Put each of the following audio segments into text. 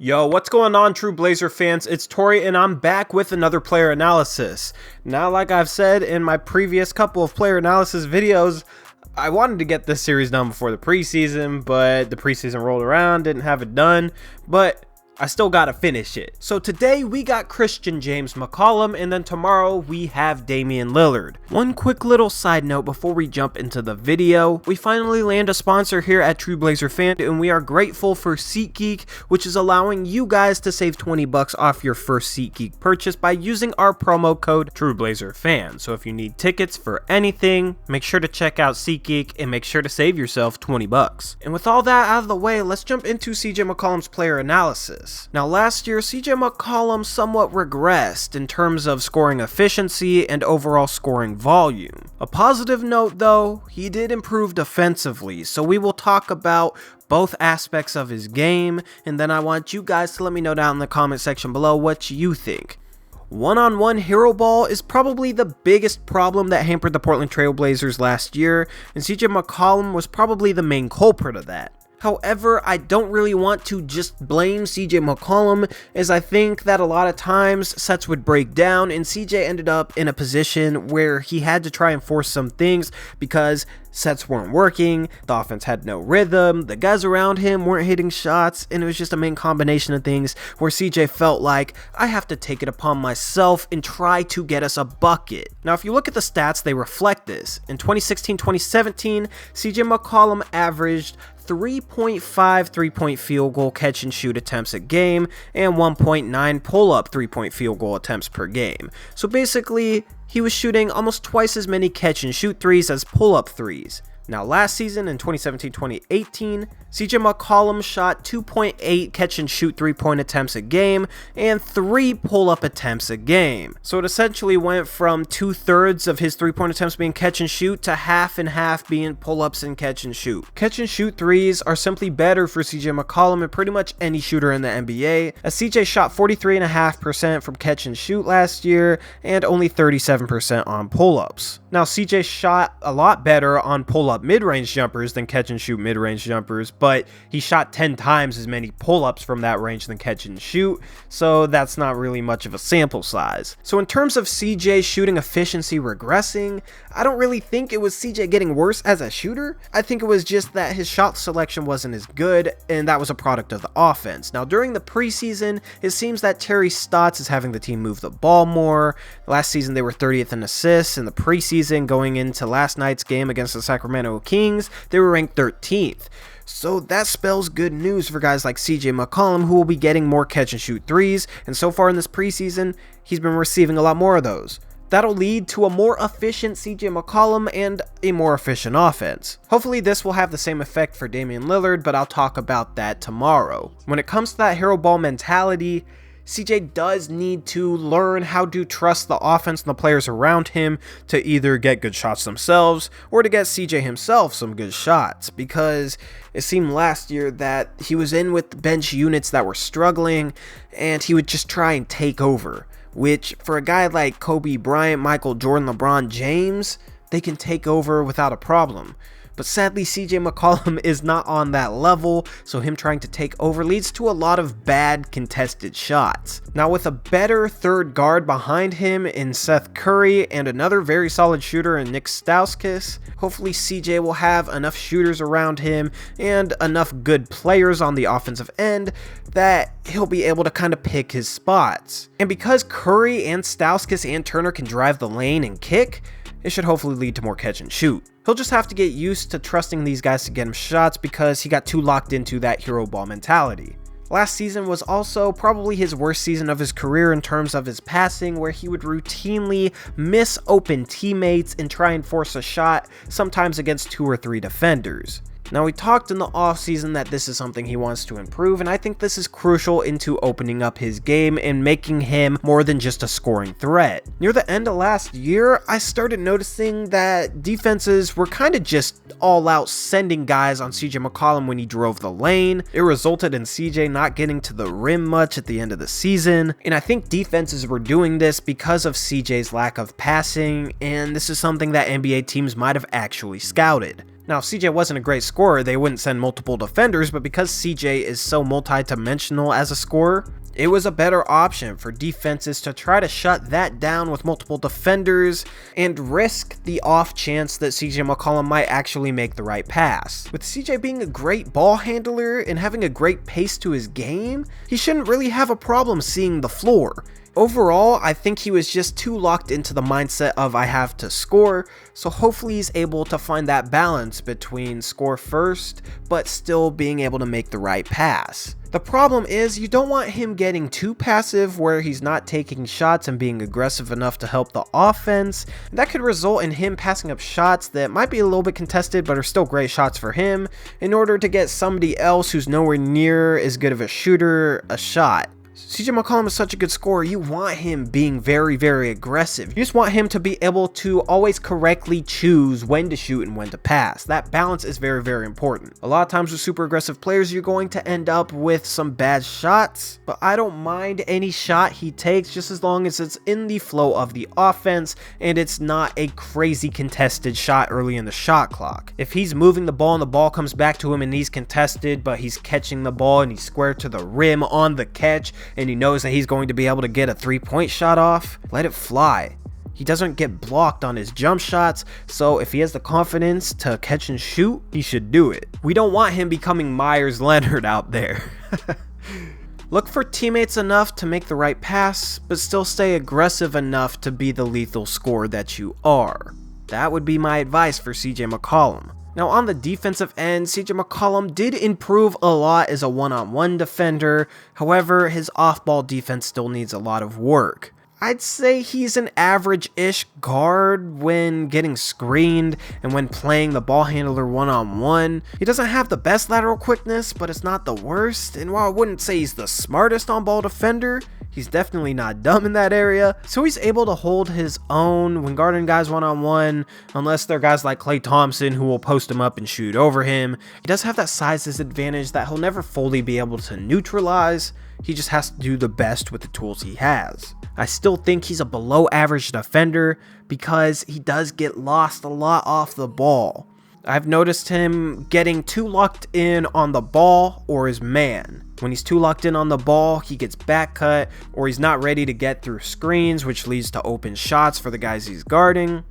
Yo, what's going on, true Blazer fans? It's Torey, and I'm back with another player analysis. Now, like I've said in my previous couple of player analysis videos, I wanted to get this series done before the preseason, but the preseason rolled around, didn't have it done, but I still gotta finish it. So today we got Christian James McCollum, and then tomorrow we have Damian Lillard. One quick little side note before we jump into the video, we finally land a sponsor here at True Blazer Fan, and we are grateful for SeatGeek, which is allowing you guys to save 20 bucks off your first SeatGeek purchase by using our promo code TrueBlazerFan. So if you need tickets for anything, make sure to check out SeatGeek and make sure to save yourself 20 bucks. And with all that out of the way, let's jump into CJ McCollum's player analysis. Now, last year, CJ McCollum somewhat regressed in terms of scoring efficiency and overall scoring volume. A positive note, though, he did improve defensively, so we will talk about both aspects of his game, and then I want you guys to let me know down in the comment section below what you think. One-on-one hero ball is probably the biggest problem that hampered the Portland Trail Blazers last year, and CJ McCollum was probably the main culprit of that. However, I don't really want to just blame CJ McCollum, as I think that a lot of times sets would break down and CJ ended up in a position where he had to try and force some things because sets weren't working, the offense had no rhythm, the guys around him weren't hitting shots, and it was just a main combination of things where CJ felt like, I have to take it upon myself and try to get us a bucket. Now, if you look at the stats, they reflect this. In 2016-2017, CJ McCollum averaged 3.5 three-point field goal catch and shoot attempts a game and 1.9 pull-up three-point field goal attempts per game. So basically, he was shooting almost twice as many catch and shoot threes as pull-up threes. Now, last season in 2017-2018, CJ McCollum shot 2.8 catch and shoot three-point attempts a game and 3 pull-up attempts a game. So it essentially went from 2/3 of his three-point attempts being catch and shoot to half and half being pull-ups and catch and shoot. Catch and shoot threes are simply better for CJ McCollum and pretty much any shooter in the NBA, as CJ shot 43.5% from catch and shoot last year and only 37% on pull-ups. Now, CJ shot a lot better on pull-up mid-range jumpers than catch and shoot mid-range jumpers, but he shot 10 times as many pull-ups from that range than catch and shoot, so that's not really much of a sample size. So in terms of CJ shooting efficiency regressing, I don't really think it was CJ getting worse as a shooter. I think it was just that his shot selection wasn't as good, and that was a product of the offense. Now, during the preseason, it seems that Terry Stotts is having the team move the ball more. Last season, they were 30th in assists. In the preseason, going into last night's game against the Sacramento Kings, they were ranked 13th. So that spells good news for guys like CJ McCollum, who will be getting more catch and shoot threes, and so far in this preseason, he's been receiving a lot more of those. That'll lead to a more efficient CJ McCollum and a more efficient offense. Hopefully this will have the same effect for Damian Lillard, but I'll talk about that tomorrow. When it comes to that hero ball mentality, CJ does need to learn how to trust the offense and the players around him to either get good shots themselves or to get CJ himself some good shots, because it seemed last year that he was in with bench units that were struggling and he would just try and take over, which for a guy like Kobe Bryant, Michael Jordan, LeBron James, they can take over without a problem. But sadly, CJ McCollum is not on that level, so him trying to take over leads to a lot of bad contested shots. Now, with a better third guard behind him in Seth Curry and another very solid shooter in Nick Stauskas, hopefully CJ will have enough shooters around him and enough good players on the offensive end that he'll be able to kind of pick his spots. And because Curry and Stauskas and Turner can drive the lane and kick, it should hopefully lead to more catch and shoot. He'll just have to get used to trusting these guys to get him shots because he got too locked into that hero ball mentality. Last season was also probably his worst season of his career in terms of his passing, where he would routinely miss open teammates and try and force a shot, sometimes against 2 or 3 defenders. Now, we talked in the offseason that this is something he wants to improve, and I think this is crucial into opening up his game and making him more than just a scoring threat. Near the end of last year, I started noticing that defenses were kind of just all out sending guys on CJ McCollum when he drove the lane. It resulted in CJ not getting to the rim much at the end of the season, and I think defenses were doing this because of CJ's lack of passing, and this is something that NBA teams might have actually scouted. Now, if CJ wasn't a great scorer, they wouldn't send multiple defenders, but because CJ is so multi-dimensional as a scorer, it was a better option for defenses to try to shut that down with multiple defenders and risk the off chance that CJ McCollum might actually make the right pass. With CJ being a great ball handler and having a great pace to his game, he shouldn't really have a problem seeing the floor. Overall, I think he was just too locked into the mindset of I have to score, so hopefully he's able to find that balance between score first, but still being able to make the right pass. The problem is you don't want him getting too passive where he's not taking shots and being aggressive enough to help the offense. That could result in him passing up shots that might be a little bit contested but are still great shots for him in order to get somebody else who's nowhere near as good of a shooter a shot. CJ McCollum is such a good scorer, you want him being very, very aggressive. You just want him to be able to always correctly choose when to shoot and when to pass. That balance is very, very important. A lot of times with super aggressive players, you're going to end up with some bad shots, but I don't mind any shot he takes just as long as it's in the flow of the offense and it's not a crazy contested shot early in the shot clock. If he's moving the ball and the ball comes back to him and he's contested, but he's catching the ball and he's square to the rim on the catch, and he knows that he's going to be able to get a 3-point shot off, let it fly. He doesn't get blocked on his jump shots, so if he has the confidence to catch and shoot, he should do it. We don't want him becoming Myers Leonard out there. Look for teammates enough to make the right pass, but still stay aggressive enough to be the lethal scorer that you are. That would be my advice for CJ McCollum. Now on the defensive end, CJ McCollum did improve a lot as a one-on-one defender, however his off-ball defense still needs a lot of work. I'd say he's an average-ish guard when getting screened and when playing the ball handler one-on-one. He doesn't have the best lateral quickness, but it's not the worst, and while I wouldn't say he's the smartest on-ball defender, he's definitely not dumb in that area, so he's able to hold his own when guarding guys one-on-one, unless they're guys like Klay Thompson who will post him up and shoot over him. He does have that size disadvantage that he'll never fully be able to neutralize. He just has to do the best with the tools he has. I still think he's a below average defender because he does get lost a lot off the ball. I've noticed him getting too locked in on the ball or his man. When he's too locked in on the ball, he gets back cut or he's not ready to get through screens, which leads to open shots for the guys he's guarding.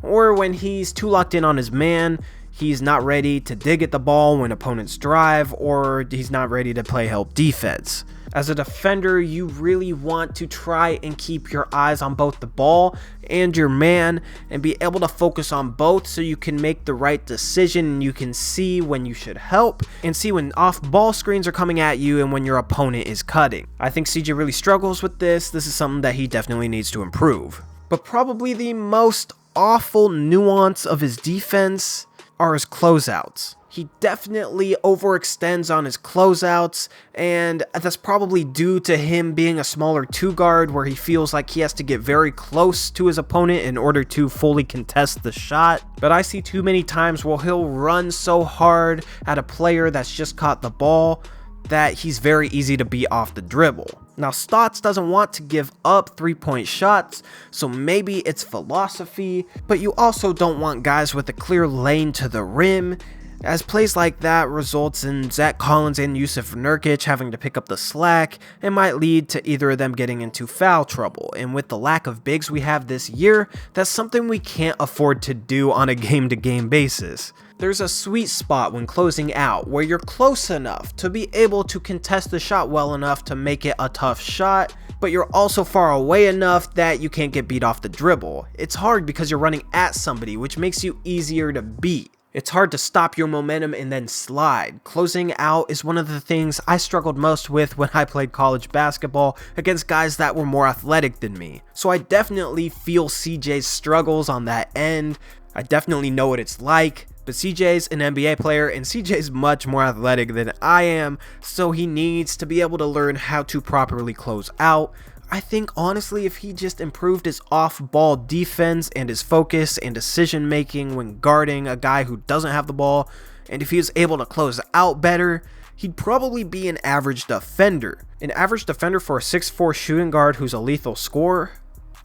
Or when he's too locked in on his man, he's not ready to dig at the ball when opponents drive, or he's not ready to play help defense. As a defender, you really want to try and keep your eyes on both the ball and your man and be able to focus on both so you can make the right decision and you can see when you should help and see when off-ball screens are coming at you and when your opponent is cutting. I think CJ really struggles with this. This is something that he definitely needs to improve. But probably the most awful nuance of his defense are his closeouts. He definitely overextends on his closeouts, and that's probably due to him being a smaller two guard where he feels like he has to get very close to his opponent in order to fully contest the shot. But I see too many times where he'll run so hard at a player that's just caught the ball that he's very easy to beat off the dribble. Now Stotts doesn't want to give up 3-point shots, so maybe it's philosophy, but you also don't want guys with a clear lane to the rim, as plays like that results in Zach Collins and Yusuf Nurkic having to pick up the slack and might lead to either of them getting into foul trouble. And with the lack of bigs we have this year, that's something we can't afford to do on a game-to-game basis. There's a sweet spot when closing out where you're close enough to be able to contest the shot well enough to make it a tough shot, but you're also far away enough that you can't get beat off the dribble. It's hard because you're running at somebody, which makes you easier to beat. It's hard to stop your momentum and then slide. Closing out is one of the things I struggled most with when I played college basketball against guys that were more athletic than me. So I definitely feel CJ's struggles on that end. I definitely know what it's like. But CJ's an NBA player and CJ's much more athletic than I am, so he needs to be able to learn how to properly close out. I think honestly if he just improved his off-ball defense and his focus and decision making when guarding a guy who doesn't have the ball, and if he was able to close out better, he'd probably be an average defender. An average defender for a 6'4" shooting guard who's a lethal scorer?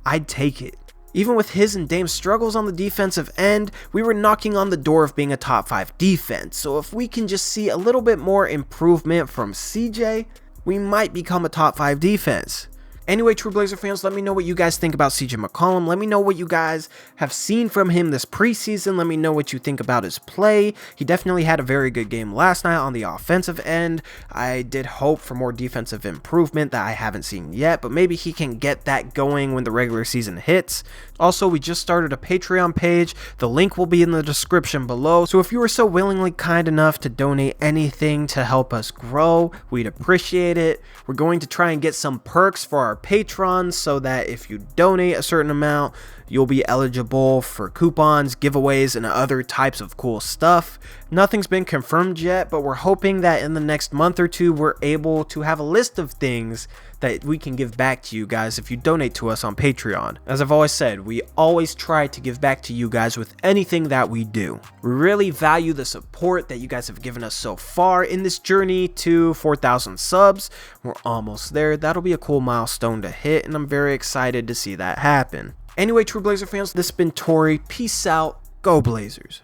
I'd take it. Even with his and Dame's struggles on the defensive end, we were knocking on the door of being a top 5 defense, so if we can just see a little bit more improvement from CJ, we might become a top 5 defense. Anyway, True Blazer fans, let me know what you guys think about CJ McCollum. Let me know what you guys have seen from him this preseason. Let me know what you think about his play. He definitely had a very good game last night on the offensive end. I did hope for more defensive improvement that I haven't seen yet, but maybe he can get that going when the regular season hits. Also, we just started a Patreon page. The link will be in the description below. So if you were so willingly kind enough to donate anything to help us grow, we'd appreciate it. We're going to try and get some perks for our patrons so that if you donate a certain amount, you'll be eligible for coupons, giveaways, and other types of cool stuff. Nothing's been confirmed yet, but we're hoping that in the next month or two, we're able to have a list of things that we can give back to you guys if you donate to us on Patreon. As I've always said, we always try to give back to you guys with anything that we do. We really value the support that you guys have given us so far in this journey to 4,000 subs. We're almost there. That'll be a cool milestone to hit, and I'm very excited to see that happen. Anyway, True Blazer fans, this has been Torey. Peace out. Go Blazers.